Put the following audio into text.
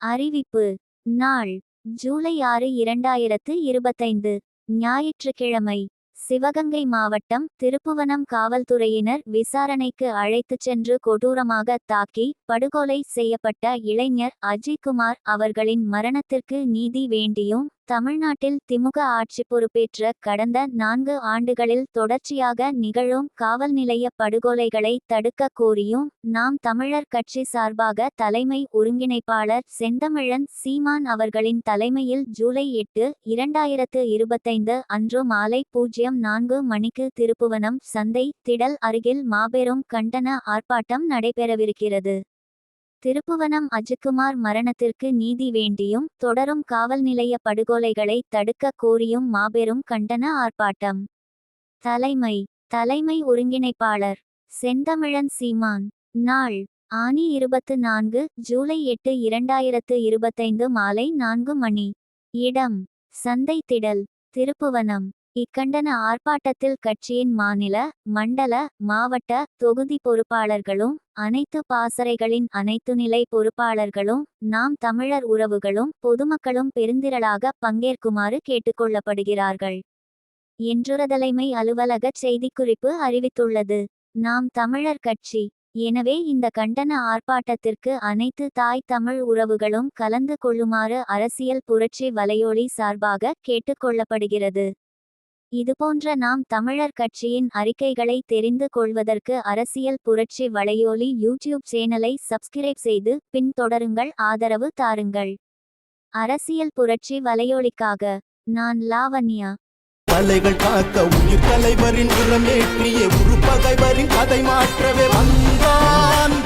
அறிவிப்பு. நாள் ஜூலை 6 2025 ஞாயிற்றுக்கிழமை. சிவகங்கை மாவட்டம் திருப்புவனம் காவல்துறையினர் விசாரணைக்கு அழைத்துச் சென்று கொடூரமாக தாக்கி படுகொலை செய்யப்பட்ட இளைஞர் அஜய்குமார் அவர்களின் மரணத்திற்கு நீதி வேண்டியும் தமிழ்நாட்டில் திமுக ஆட்சி பொறுப்பேற்ற கடந்த 4 ஆண்டுகளில் தொடர்ச்சியாக நிகழும் காவல் நிலைய படுகொலைகளை தடுக்க கோரியும் நாம் தமிழர் கட்சி சார்பாக தலைமை ஒருங்கிணைப்பாளர் செந்தமிழன் சீமான் அவர்களின் தலைமையில் ஜூலை 8, 2025 அன்று மாலை 04 மணிக்கு திருப்புவனம் சந்தை திடல் அருகில் மாபெரும் கண்டன ஆர்ப்பாட்டம் நடைபெறவிருக்கிறது. திருப்புவனம் அஜய்குமார் மரணத்திற்கு நீதி வேண்டியும் தொடரும் காவல் நிலைய படுகொலைகளை தடுக்க கோரியும் மாபெரும் கண்டன ஆர்ப்பாட்டம். தலைமை ஒருங்கிணைப்பாளர் செந்தமிழன் சீமான். நாள் ஆனி 24 ஜூலை 8, 2025 மாலை 4 மணி. இடம் சந்தை திடல் திருப்புவனம். இக்கண்டன ஆர்ப்பாட்டத்தில் கட்சியின் மாநில, மண்டல, மாவட்ட, தொகுதி பொறுப்பாளர்களும் அனைத்து பாசறைகளின் அனைத்து நிலை பொறுப்பாளர்களும் நாம் தமிழர் உறவுகளும் பொதுமக்களும் பெருந்திரளாக பங்கேற்குமாறு கேட்டுக்கொள்ளப்படுகிறார்கள் என்று தலைமை அலுவலக செய்திக்குறிப்பு அறிவித்துள்ளது. நாம் தமிழர் கட்சி. எனவே இந்த கண்டன ஆர்ப்பாட்டத்திற்கு அனைத்து தாய் தமிழ் உறவுகளும் கலந்து கொள்ளுமாறு அரசியல் புரட்சி வலையொலி சார்பாக கேட்டுக்கொள்ளப்படுகிறது. இதுபோன்ற நாம் தமிழர் கட்சியின் அறிக்கைகளை தெரிந்து கொள்வதற்கு அரசியல் புரட்சி வலையொலி யூடியூப் சேனலை சப்ஸ்கிரைப் செய்து பின் தொடருங்கள், ஆதரவு தாருங்கள். அரசியல் புரட்சி வலையொலிக்காக நான் லாவண்யா. தலைகள் காக்க உயிர் தலைவரின் உரமேற்றிய உருப்பகைவரின் கதை மாற்றவே வந்தான்.